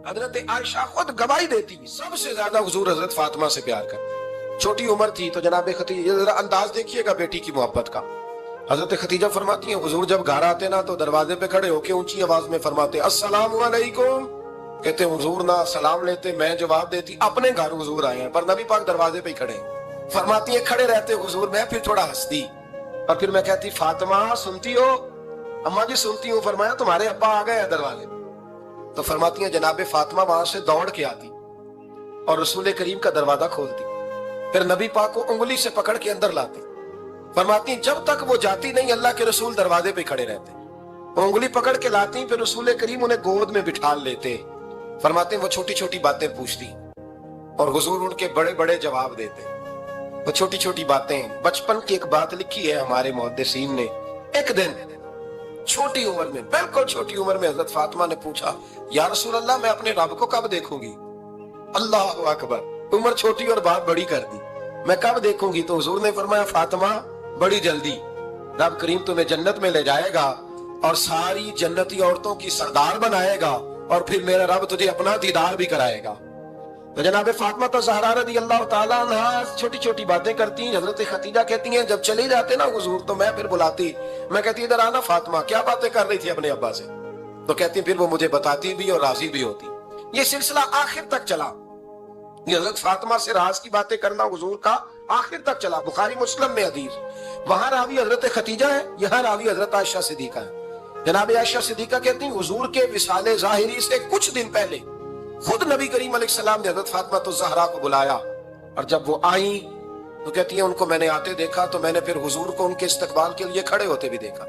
حضرت عائشہ خود گواہی دیتی سب سے زیادہ حضور حضرت فاطمہ سے پیار کرتے، چھوٹی عمر تھی تو جناب خدیجہ، ذرا انداز دیکھیے گا بیٹی کی محبت کا۔ حضرت خدیجہ فرماتی ہیں حضور جب گھر آتے نا تو دروازے پہ کھڑے ہو کے اونچی آواز میں فرماتے السلام علیکم، کہتے حضور نہ سلام لیتے میں جواب دیتی، اپنے گھر حضور آئے ہیں پر نبی پاک دروازے پہ ہی کھڑے ہیں۔ فرماتی ہیں کھڑے رہتے حضور، میں پھر تھوڑا ہنستی اور پھر میں کہتی فاطمہ سنتی ہو؟ اماں جی سنتی ہوں۔ فرمایا تمہارے ابا آ گئے ہیں دروازے پہ۔ تو فرماتی ہیں جناب فاطمہ وہاں سے دوڑ کے آتی اور رسول کریم کا دروازہ کھولتی، پھر نبی پاک کو انگلی سے پکڑ کے اندر لاتی۔ فرماتی ہیں جب تک وہ جاتی نہیں اللہ کے رسول دروازے پہ کھڑے رہتے، وہ انگلی پکڑ کے لاتی، پھر رسول کریم انہیں گود میں بٹھا لیتے۔ فرماتے ہیں وہ چھوٹی چھوٹی باتیں پوچھتی اور حضور ان کے بڑے بڑے جواب دیتے۔ وہ چھوٹی چھوٹی باتیں، بچپن کی ایک بات لکھی ہے ہمارے محدثین نے، ایک دن چھوٹی عمر میں، بالکل چھوٹی عمر میں حضرت فاطمہ نے پوچھا یا رسول اللہ میں اپنے رب کو کب دیکھوں گی؟ اللہ اکبر، عمر چھوٹی اور بات بڑی کر دی، میں کب دیکھوں گی؟ تو حضور نے فرمایا فاطمہ بڑی جلدی، رب کریم تمہیں جنت میں لے جائے گا اور ساری جنتی عورتوں کی سردار بنائے گا اور پھر میرا رب تجھے اپنا دیدار بھی کرائے گا۔ تو جناب فاطمہ الزہرا رضی اللہ تعالیٰ عنہا چھوٹی چھوٹی باتیں کرتی ہیں۔ حضرت خدیجہ کہتی ہیں جب چلے جاتے نا حضور تو میں پھر بلاتی، میں کہتی ادھر آنا فاطمہ، کیا باتیں کر رہی تھی اپنے ابا سے؟ تو کہتی پھر وہ مجھے بتاتی بھی اور راضی بھی ہوتی۔ یہ سلسلہ آخر تک چلا، یہ حضرت فاطمہ سے راز کی باتیں کرنا حضور کا آخر تک چلا۔ بخاری مسلم میں حدیث، وہاں راوی حضرت خدیجہ ہے، یہاں راوی حضرت عائشہ صدیقہ ہے۔ جناب عائشہ صدیقہ کہتی ہیں حضور کے وصال ظاہری سے کچھ دن پہلے خود نبی کریم علیہ السلام نے حضرت فاطمہ الزہرا کو بلایا، اور جب وہ آئیں تو کہتی ہیں ان کو میں نے آتے دیکھا تو میں نے پھر حضور کو ان کے استقبال کے لیے کھڑے ہوتے بھی دیکھا،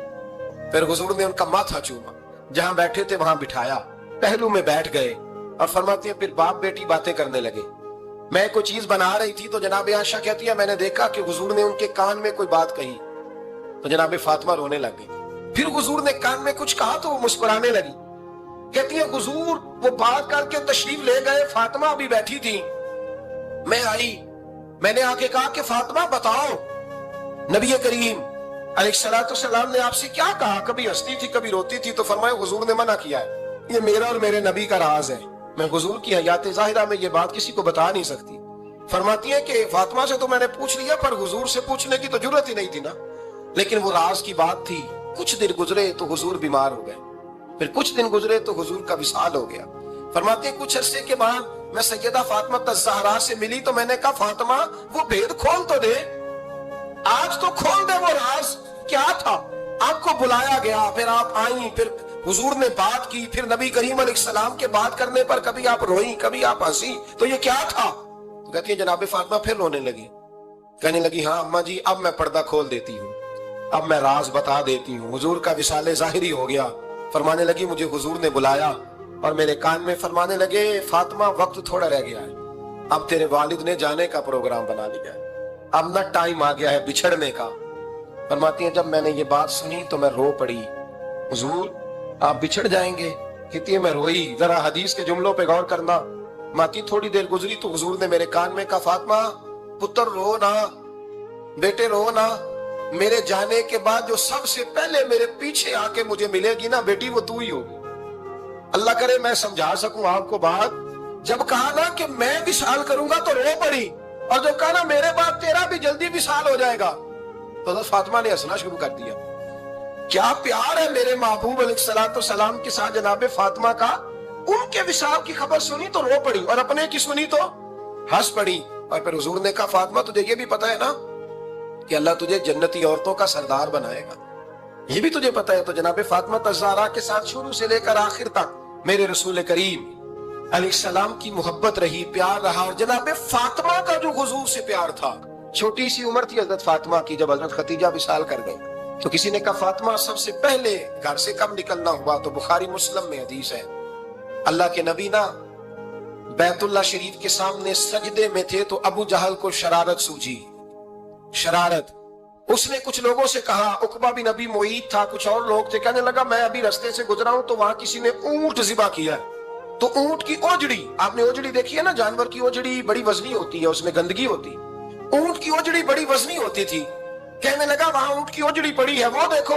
پھر حضور نے ان کا ماتھا چوما، جہاں بیٹھے تھے وہاں بٹھایا، پہلو میں بیٹھ گئے، اور فرماتی ہیں پھر باپ بیٹی باتیں کرنے لگے۔ میں کوئی چیز بنا رہی تھی تو جناب عائشہ کہتی ہے میں نے دیکھا کہ حضور نے ان کے کان میں کوئی بات کہی تو جناب فاطمہ رونے لگ گئی، پھر حضور نے کان میں کچھ کہا تو وہ مسکرانے لگی۔ کہتی ہے حضور وہ بات کر کے تشریف لے گئے، فاطمہ ابھی بیٹھی تھی، میں آئی، میں نے آ کے کہا کہ فاطمہ بتاؤ نبی کریم علیہ السلام نے آپ سے کیا کہا؟ کبھی ہنستی تھی کبھی روتی تھی، تو فرمایا حضور نے منع کیا ہے، یہ میرا اور میرے نبی کا راز ہے، میں حضور کی حیات ظاہرہ میں یہ بات کسی کو بتا نہیں سکتی۔ فرماتی ہے کہ فاطمہ سے تو میں نے پوچھ لیا پر حضور سے پوچھنے کی تو ضرورت ہی نہیں تھی نا، لیکن وہ راز کی بات تھی۔ کچھ دن گزرے تو حضور بیمار ہو گئے، پھر کچھ دن گزرے تو حضور کا وصال ہو گیا۔ فرماتے ہیں کچھ عرصے کے بعد میں سیدہ فاطمہ الزہرا سے ملی تو میں نے کہا فاطمہ وہ بھید کھول تو دے، آج تو کھول دے، وہ راز کیا تھا؟ آپ کو بلایا گیا، پھر آپ آئیں، پھر حضور نے بات کی، پھر نبی کریم علیہ السلام کے بات کرنے پر کبھی آپ روئیں کبھی آپ ہنسی، تو یہ کیا تھا؟ تو کہتی ہے جناب فاطمہ پھر رونے لگی، کہنے لگی ہاں اماں جی اب میں پردہ کھول دیتی ہوں، اب میں راز بتا دیتی ہوں۔ حضور کا وصال ظاہری ہو گیا۔ فرمانے لگی مجھے حضور نے بلایا اور میرے کان میں فرمانے لگے فاطمہ وقت تھوڑا رہ گیا ہے، اب تیرے والد نے جانے کا پروگرام بنا لیا ہے، اب نہ ٹائم آ گیا ہے بچھڑنے کا۔ فرماتی ہیں جب میں نے یہ بات سنی تو میں رو پڑی، حضور آپ بچھڑ جائیں گے؟ کہتی ہے میں روئی۔ ذرا حدیث کے جملوں پہ غور کرنا، ماتی تھوڑی دیر گزری تو حضور نے میرے کان میں کہا فاطمہ پتر رو نہ، بیٹے رو نہ، میرے جانے کے بعد جو سب سے پہلے میرے پیچھے آ کے مجھے ملے گی نا بیٹی وہ تو ہی ہوگی۔ اللہ کرے میں سمجھا سکوں آپ کو بات، جب کہا نا کہ میں وصال کروں گا تو رو پڑی، اور جب کہا نا میرے بعد تیرا بھی جلدی وصال ہو جائے گا تو حضرت فاطمہ نے ہنسنا شروع کر دیا۔ کیا پیار ہے میرے محبوب علیہ السلام کے ساتھ جناب فاطمہ کا، ان کے وصال کی خبر سنی تو رو پڑی اور اپنے کی سنی تو ہنس پڑی۔ اور پھر حضور نے کہا فاطمہ تجھے یہ بھی پتا ہے نا کہ اللہ تجھے جنتی عورتوں کا سردار بنائے گا، یہ بھی تجھے پتا ہے؟ تو جناب فاطمہ الزہرا کے ساتھ شروع سے لے کر آخر تک میرے رسول کریم علیہ السلام کی محبت رہی، پیار رہا۔ اور جناب فاطمہ کا جو حضور سے پیار تھا، چھوٹی سی عمر تھی حضرت فاطمہ کی جب حضرت خدیجہ وصال کر گئی، تو کسی نے کہا فاطمہ سب سے پہلے گھر سے کب نکلنا ہوا؟ تو بخاری مسلم میں حدیث ہے، اللہ کے نبی نا بیت اللہ شریف کے سامنے سجدے میں تھے تو ابو جہل کو شرارت سوجی، شرارت، اس نے کچھ لوگوں سے کہا، عقبہ بن ابی معیط تھا، کچھ اور لوگ تھے، کہنے لگا میں ابھی رستے سے گزرا ہوں تو وہاں کسی نے اونٹ ذبح کیا ہے، تو اونٹ کی اوجڑی، آپ نے اوجڑی دیکھی ہے نا، جانور کی اوجڑی بڑی وزنی ہوتی ہے، اس میں گندگی ہوتی، اونٹ کی اوجڑی بڑی وزنی ہوتی تھی، کہنے لگا وہاں اونٹ کی اوجڑی پڑی ہے، وہ دیکھو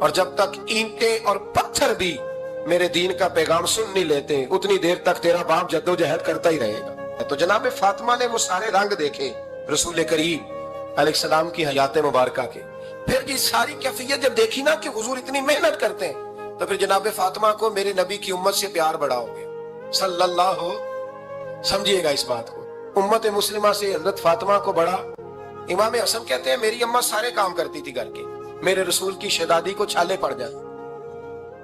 اور جب تک اینٹیں اور پتھر بھی میرے دین کا پیغام سن نہیں لیتے اتنی دیر تک تیرا باپ جدوجہد کرتا ہی رہے گا. تو جناب فاطمہ نے وہ سارے رنگ دیکھے رسول کریم علیہ السلام کی حیات مبارکہ کے. پھر یہ ساری کیفیت جب دیکھی نا کہ حضور اتنی محنت کرتے ہیں تو پھر جناب فاطمہ کو میرے نبی کی امت سے پیار بڑا ہو گیا صلی اللہ ہو. سمجھیے گا اس بات کو, امت مسلمہ سے حضرت فاطمہ کو بڑا. امام حسن کہتے ہیں میری اماں سارے کام کرتی تھی گھر کے, میرے رسول کی شہزادی کو چھالے پڑ جائے.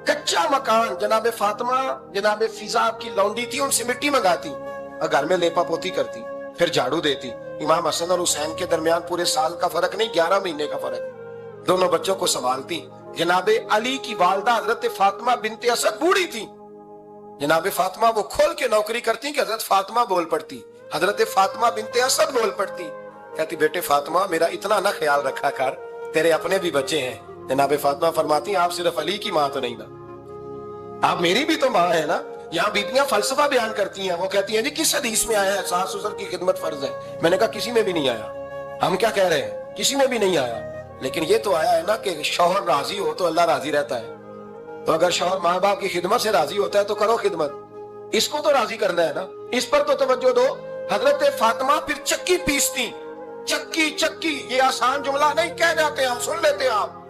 کچا مکان جناب فاطمہ جناب فضا کی لونڈی تھی, ان سے مٹی منگاتی اور گھر میں لیپا پوتی کرتی, پھر جھاڑو دیتی. امام حسن اور حسین کے درمیان پورے سال کا فرق نہیں, 11 مہینے کا فرق. دونوں بچوں کو سنبھالتی. جناب علی کی والدہ حضرت فاطمہ بنت اسد بوڑھی تھی. جناب فاطمہ وہ کھول کے نوکری کرتی کہ حضرت فاطمہ بول پڑتی, حضرت فاطمہ بنت اسد بول پڑتی. کہتی بیٹے فاطمہ میرا اتنا نہ خیال رکھا کر, تیرے اپنے بھی بچے ہیں. جناب فاطمہ فرماتی آپ صرف علی کی ماں تو نہیں نا, آپ میری بھی تو ماں ہے نا. یہاں بیٹیاں فلسفہ بیان کرتی ہیں, وہ کہتی ہیں جی کس حدیث میں آیا ہے ساس سسر کی خدمت فرض ہے. میں نے کہا کسی میں بھی نہیں آیا. ہم کیا کہہ رہے ہیں, کسی میں بھی نہیں آیا, لیکن یہ تو آیا ہے نا کہ شوہر راضی ہو تو اللہ راضی رہتا ہے. تو اگر شوہر ماں باپ کی خدمت سے راضی ہوتا ہے تو کرو خدمت, اس کو تو راضی کرنا ہے نا, اس پر تو توجہ دو. حضرت فاطمہ پھر چکی پیستی. چکی چکی یہ آسان جملہ نہیں کہہ جاتے, ہم سن لیتے ہیں آپ.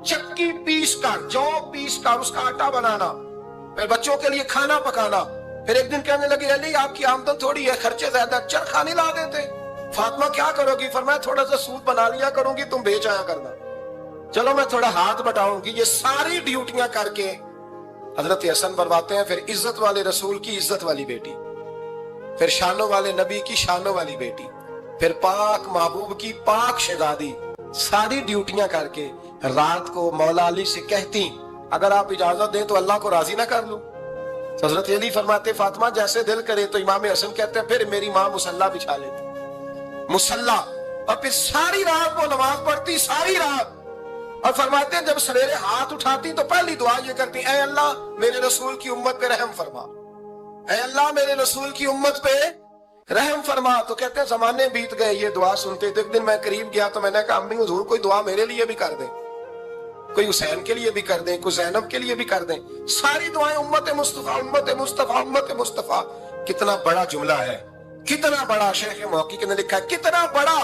چکی پیس کر, جو پیس کر اس کا آٹا بنانا, پھر بچوں کے لیے کھانا پکانا. پھر ایک دن کہنے لگے علی آپ کی آمدن تھوڑی ہے, خرچے زیادہ, چرخا نہیں لا دیتے. فاطمہ کیا کرو گی؟ فرمایا تھوڑا سا سود بنا لیا کروں گی, تم بیچ آیا کرنا. چلو میں تھوڑا ہاتھ بٹاؤں گی. یہ ساری ڈیوٹیاں کر کے حضرت حسن برواتے ہیں. پھر عزت والے رسول کی عزت والی بیٹی, پھر شانوں والے نبی کی شانوں والی بیٹی, پھر پاک محبوب کی پاک شہزادی. ساری ڈیوٹیاں کر کے رات کو مولا علی سے کہتی اگر آپ اجازت دیں تو اللہ کو راضی نہ کر لوں. حضرت علی فرماتے فاطمہ جیسے دل کرے. تو امام حسن کہتے ہیں پھر میری ماں مصلی بچھا لیتی, مصلی, اور پھر ساری رات وہ نماز پڑھتی, ساری رات. اور فرماتے ہیں جب سویرے ہاتھ اٹھاتی تو پہلی دعا یہ کرتی اے اللہ میرے رسول کی امت پہ رحم فرما, اے اللہ میرے رسول کی امت پہ رحم فرما. تو کہتے ہیں زمانے بیت گئے یہ دعا سنتے. تو ایک دن میں قریب گیا تو میں نے کہا امی حضور کوئی دعا میرے لیے بھی کر دیں, کوئی حسین کے لیے بھی کر دیں, کوئی زینب کے لیے بھی کر دیں. ساری دعائیں امت مصطفیٰ امت مصطفیٰ امت مصطفیٰ. کتنا بڑا جملہ ہے, کتنا بڑا. شیخ محقق نے لکھا ہے کتنا بڑا.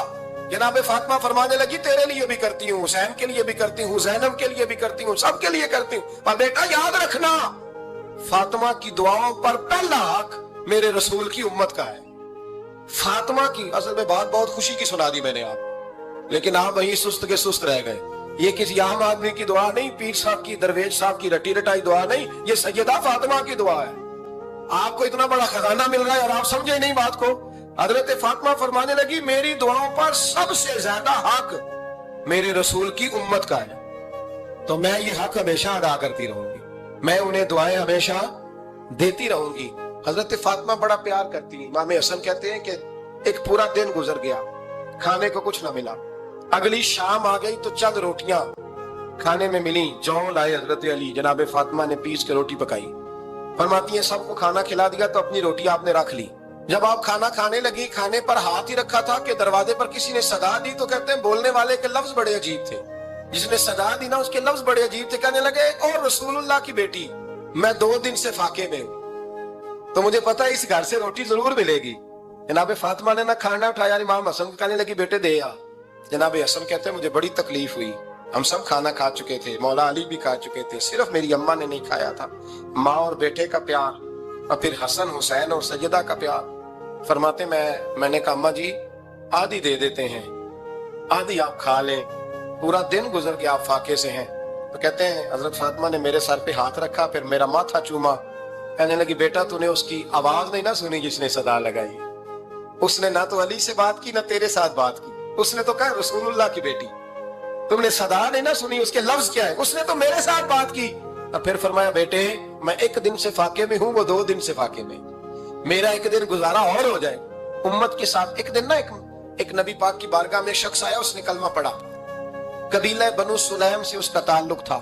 جناب فاطمہ فرمانے لگی تیرے لیے بھی کرتی ہوں, حسین کے لیے بھی کرتی ہوں, زینب کے لیے بھی کرتی ہوں, سب کے لیے کرتی ہوں. پر بیٹا یاد رکھنا فاطمہ کی دعاؤں پر پہلا حق میرے رسول کی امت کا ہے. فاطمہ کی اصل میں بات بہت خوشی کی سنا دی میں نے آپ, لیکن آپ وہیں سست کے سست رہ گئے. یہ کسی عام آدمی کی دعا نہیں, پیر صاحب کی, درویش صاحب کی رٹی رٹائی دعا نہیں, یہ سیدہ فاطمہ کی دعا ہے. آپ کو اتنا بڑا خزانہ مل رہا ہے اور آپ سمجھے نہیں بات کو. حضرت فاطمہ فرمانے لگی میری دعاؤں پر سب سے زیادہ حق میرے رسول کی امت کا ہے, تو میں یہ حق ہمیشہ ادا کرتی رہوں گی, میں انہیں دعائیں ہمیشہ دیتی رہوں گی. حضرت فاطمہ بڑا پیار کرتی. امام حسن کہتے ہیں کہ ایک پورا دن گزر گیا, کھانے کو کچھ نہ ملا. اگلی شام آ گئی تو چند روٹیاں کھانے میں ملی. جو لائے حضرت علی, جناب فاطمہ نے پیس کے روٹی پکائی. فرماتی ہیں سب کو کھانا کھلا دیا تو اپنی روٹی آپ نے رکھ لی. جب آپ کھانا کھانے لگی, کھانے پر ہاتھ ہی رکھا تھا کہ دروازے پر کسی نے صدا دی. تو کہتے ہیں بولنے والے کے لفظ بڑے عجیب تھے, جس نے صدا دی نا اس کے لفظ بڑے عجیب تھے. کہنے لگے اور رسول اللہ کی بیٹی میں 2 دن سے فاقے میں ہوں, تو مجھے پتا ہے اس گھر سے روٹی ضرور ملے گی. جناب فاطمہ نے نہ کھانا اٹھایا. امام حسن کہنے لگی بیٹے دے آ. جناب حسن کہتے ہیں مجھے بڑی تکلیف ہوئی, ہم سب کھانا کھا چکے تھے, مولا علی بھی کھا چکے تھے, صرف میری اماں نے نہیں کھایا تھا. ماں اور بیٹے کا پیار, اور پھر حسن حسین اور سیدہ کا پیار. فرماتے میں نے کہا اماں جی آدھی دے دیتے ہیں, آدھی آپ کھا لیں, پورا دن گزر گیا آپ فاقے سے ہیں. تو کہتے ہیں حضرت فاطمہ نے میرے سر پہ ہاتھ رکھا, پھر میرا ماتھا چوما. کہنے لگی بیٹا تو نے اس کی آواز نہیں نہ سنی جس نے صدا لگائی, اس نے نہ تو علی سے بات کی نہ تیرے ساتھ بات کی, اس نے تو کہا رسول اللہ کی بیٹی. تم نے صدا نہیں نہ سنی, اس کے لفظ کیا ہے, اس نے تو میرے ساتھ بات کی. اور پھر فرمایا بیٹے میں 1 دن سے فاقے میں ہوں, وہ 2 دن سے فاقے میں, میرا 1 دن گزارا اور ہو جائے امت کے ساتھ. ایک دن نا ایک نبی پاک کی بارگاہ میں شخص آیا, اس نے کلمہ پڑھا. قبیلہ بنو سلیم سے اس کا تعلق تھا.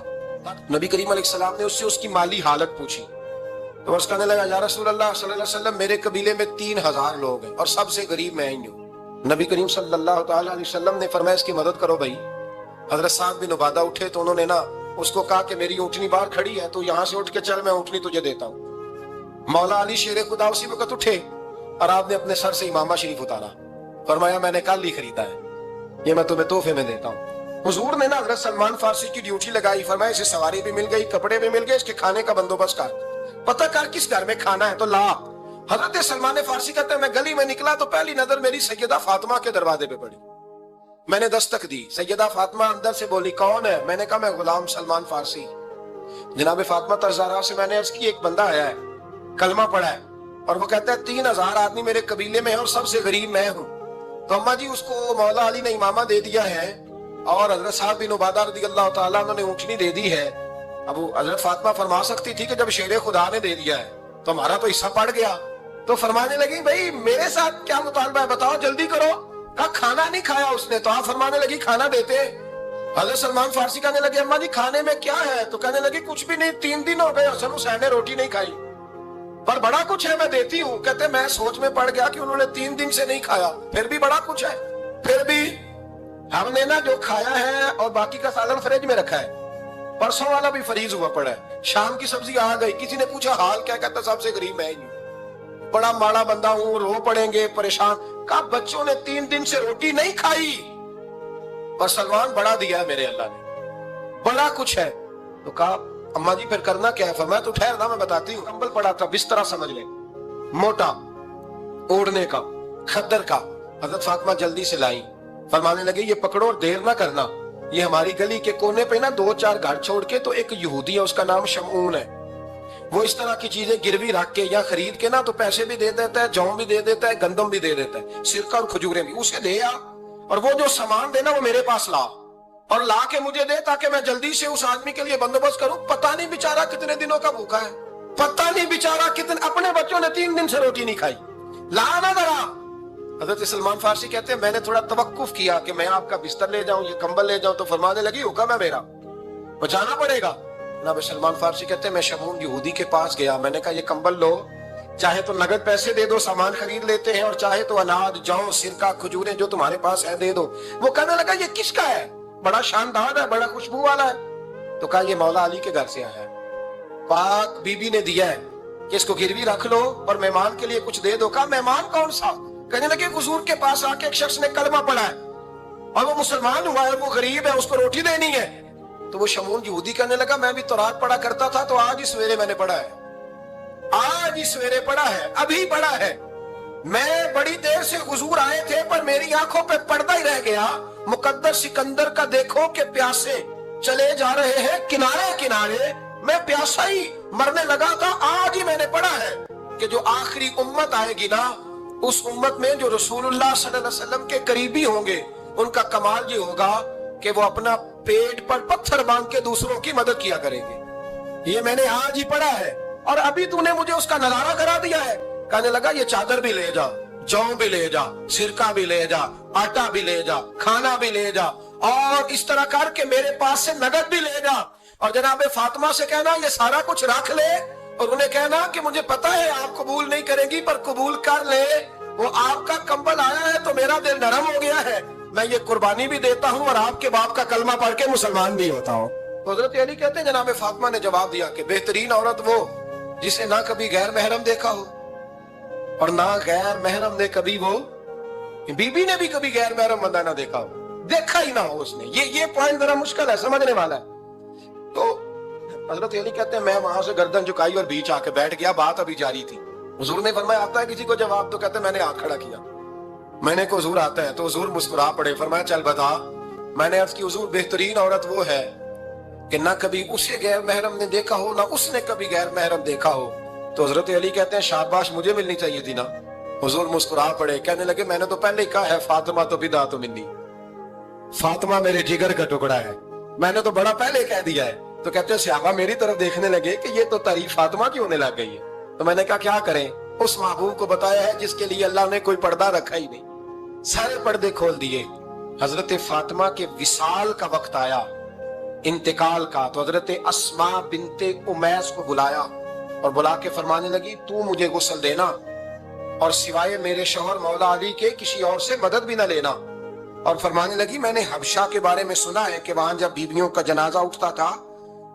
نبی کریم علیہ السلام نے اس سے اس کی مالی حالت پوچھی. تو اس کہنے لگا یا رسول اللہ صلی اللہ علیہ وسلم میرے قبیلے میں 3000 لوگ ہیں اور سب سے غریب میں ہی ہوں. نبی کریم صلی اللہ تعالی علیہ وسلم نے فرمایا اس کی مدد کرو بھائی. حضرت سعد بن عبادہ اٹھے تو انہوں نے نا اس کو کہا کہ میری اونٹنی باہر کھڑی ہے تو یہاں سے اٹھ کے چل، میں اونٹنی تجھے دیتا ہوں۔ مولا علی شیر خدا اسی وقت اٹھے اور آپ نے اپنے سر سے امامہ شریف اتارا، فرمایا میں نے کل ہی خریدا ہے، یہ میں تمہیں تحفے میں دیتا ہوں۔ حضور نے نا حضرت سلمان فارسی کی ڈیوٹی لگائی، فرمایا اسے سواری بھی مل گئی، کپڑے بھی مل گئے، اس کے کھانے کا بندوبست کر، پتہ کر کس گھر میں کھانا ہے تو لا۔ حضرت سلمان فارسی کہتے ہیں میں گلی میں نکلا تو پہلی نظر میری سیدہ فاطمہ کے دروازے پہ پڑی، میں نے دستک دی، سیدہ فاطمہ اندر سے بولی کون ہے؟ میں نے کہا میں غلام سلمان فارسی۔ جناب فاطمہ الزہرا سے میں نے عرض کی ایک بندہ آیا ہے، کلمہ پڑھا ہے، اور وہ کہتا ہے 3000 آدمی میرے قبیلے میں ہیں اور سب سے غریب میں ہوں، تو اماں جی اس کو مولا علی نے امامہ دے دیا ہے اور حضرت صاحب بن عبادہ رضی اللہ تعالیٰ عنہ نے اونٹنی دے دی ہے۔ اب حضرت فاطمہ فرما سکتی تھی کہ جب شیر خدا نے دے دیا ہے تو ہمارا تو حصہ پڑ گیا، تو فرمانے لگی بھئی میرے ساتھ کیا مطالبہ ہے بتاؤ جلدی کرو۔ کہا کھانا نہیں کھایا اس نے، تو آپ فرمانے لگی کھانا دیتے۔ حضرت سلمان فارسی کہنے لگے اماں جی کھانے میں کیا ہے؟ تو کہنے لگی کچھ بھی نہیں، 3 دن ہو گئے حسن حسین نے روٹی نہیں کھائی، پر بڑا کچھ ہے میں دیتی ہوں۔ کہتے میں سوچ میں پڑ گیا کہ انہوں نے 3 دن سے نہیں کھایا، پھر بھی بڑا کچھ ہے، پھر بھی ہم نے نا جو کھایا ہے اور باقی کا سالن فریج میں رکھا ہے، پرسوں والا بھی فریز ہوا پڑا ہے، شام کی سبزی آ گئی۔ کسی نے پوچھا حال کیا؟ کہتا سب سے غریب میں ہی ہوں، بڑا ماڑا بندہ ہوں، رو پڑیں گے پریشان۔ کہا بچوں نے 3 دن سے روٹی نہیں کھائی، پر سلمان بڑا دیا ہے میرے اللہ نے، بڑا کچھ ہے۔ تو کہا اماں جی پھر کرنا کیا ہے؟ فرمایا تو ٹھہر نا میں بتاتی ہوں۔ کمبل پڑا تھا، بسترا سمجھ لیں، موٹا اوڑھنے کا، خدر کا۔ حضرت فاطمہ جلدی سے لائیں، فرمانے لگے یہ پکڑو اور دیر نہ کرنا، یہ ہماری گلی کے کونے پہ نا 2-4 گھر چھوڑ کے تو ایک یہودی ہے، اس کا نام شمعون ہے، وہ اس طرح کی چیزیں گروی رکھ کے یا خرید کے نا تو پیسے بھی دے دیتا ہے، جوں بھی دے دیتا ہے، گندم بھی دے دیتا ہے، سرکہ اور کھجوریں بھی، اسے دے آ، اور وہ جو سامان دینا وہ میرے پاس لا، اور لا کے مجھے دے تاکہ میں جلدی سے اس آدمی کے لیے بندوبست کروں۔ پتہ نہیں بیچارہ کتنے دنوں کا بھوکا ہے، پتہ نہیں بیچارہ کتنے، اپنے بچوں نے 3 دن سے روٹی نہیں کھائی، لا نہ ذرا۔ حضرت سلمان فارسی کہتے ہیں میں نے تھوڑا توقف کیا کہ میں آپ کا بستر لے جاؤں، یہ کمبل لے جاؤں، تو فرمانے لگی حکم ہے میرا، بچانا پڑے گا۔ جناب سلمان فارسی کہتے ہیں میں شمعون یہودی کے پاس گیا، میں نے کہا یہ کمبل لو، چاہے تو نقد پیسے دے دو، سامان خرید لیتے ہیں، اور چاہے تو اناج، جوں، سرکہ، کھجوریں جو تمہارے پاس ہے دے دو۔ وہ کہنے لگا یہ کس کا ہے؟ بڑا شاندار ہے، بڑا خوشبو والا ہے۔ تو کہا یہ مولا علی کے گھر سے آیا ہے، پاک بی بی نے دیا ہے کہ اس کو گروی رکھ لو اور مہمان کے لیے کچھ دے دو۔ کہا مہمان کون سا؟ کہنے لگے حضور کے پاس آ کے ایک شخص نے کلمہ پڑھا ہے اور وہ مسلمان ہوا ہے، وہ غریب ہے، اس کو روٹی دینی ہے۔ تو وہ شمعون یہودی کہنے لگا میں بھی تورات پڑھا کرتا تھا، تو آج ہی سویرے میں نے پڑھا ہے، آج ہی سویرے پڑھا ہے، ابھی پڑھا ہے، میں بڑی دیر سے حضور آئے تھے پر میری آنکھوں پہ پردہ ہی رہ گیا، مقدر سکندر کا دیکھو کہ پیاسے چلے جا رہے ہیں کنارے کنارے، میں پیاسا ہی مرنے لگا تھا، آج ہی میں نے پڑھا ہے کہ جو آخری امت آئے گی نا، اس امت میں جو رسول اللہ صلی اللہ علیہ وسلم کے قریبی ہوں گے، ان کا کمال یہ ہوگا کہ وہ اپنا پیٹ پر پتھر باندھ کے دوسروں کی مدد کیا کریں گے۔ یہ میں نے آج ہی پڑھا ہے اور ابھی تو نے مجھے اس کا نظارہ کرا دیا ہے۔ کہنے لگا یہ چادر بھی لے جا، جوں بھی لے جا، سرکہ بھی لے جا، آٹا بھی لے جا، کھانا بھی لے جا، اور اس طرح کر کے میرے پاس سے نقد بھی لے جا، اور جناب فاطمہ سے کہنا یہ سارا کچھ رکھ لے، اور انہیں کہنا کہ مجھے پتا ہے آپ قبول نہیں کریں گی پر قبول کر لے، وہ آپ کا کمبل آیا ہے تو میرا دل نرم ہو گیا ہے، میں یہ قربانی بھی دیتا ہوں اور آپ کے باپ کا کلمہ پڑھ کے مسلمان بھی ہوتا ہوں۔ حضرت علی کہتے ہیں جناب فاطمہ نے جواب دیا کہ بہترین عورت وہ جسے نہ کبھی غیر محرم دیکھا ہو اور نہ غیر محرم نے کبھی، وہ بی بی نے بھی کبھی غیر محرم بندہ نہ دیکھا ہو، دیکھا ہی نہ ہو اس نے، یہ پوائنٹ ذرا مشکل ہے، سمجھنے والا ہے۔ تو حضرت علی کہتے ہیں میں وہاں سے گردن جھکائی اور بیچ آ کے بیٹھ گیا، بات ابھی جاری تھی۔ حضور نے فرمایا آتا ہے کسی کو جواب؟ تو کہتے ہیں میں نے ہاتھ کھڑا کیا، میں نے کو حضور آتا ہے، تو حضور مسکرا پڑے، فرمایا چل بتا۔ میں نے عرض کی حضور بہترین عورت وہ ہے کہ نہ کبھی اسے غیر محرم نے دیکھا ہو نہ اس نے کبھی غیر محرم دیکھا ہو۔ تو حضرت علی کہتے ہیں شاباش مجھے ملنی چاہیے تھی نا۔ حضور مسکرا پڑے، کہنے لگے میں نے تو پہلے ہی کہا ہے فاطمہ تو بدعت منی، فاطمہ میرے جگر کا ٹکڑا ہے، میں نے تو بڑا پہلے کہہ دیا ہے۔ تو کہتے ہیں صحابہ میری طرف دیکھنے لگے کہ یہ تو تعریف فاطمہ کی ہونے لگ گئی ہے۔ تو میں نے کہا کیا کریں؟ اس محبوب کو بتایا ہے جس کے لیے اللہ نے کوئی پردہ رکھا ہی نہیں، سارے پردے کھول دیے۔ حضرت فاطمہ کے وصال کا وقت آیا، انتقال کا، تو حضرت اسماء بنت امیس کو بلایا اور بلا کے فرمانے لگی تو مجھے غسل دینا اور سوائے میرے شوہر مولا علی کے کسی اور سے مدد بھی نہ لینا، اور فرمانے لگی میں نے حبشہ کے بارے میں سنا ہے کہ وہاں جب بیویوں کا جنازہ اٹھتا تھا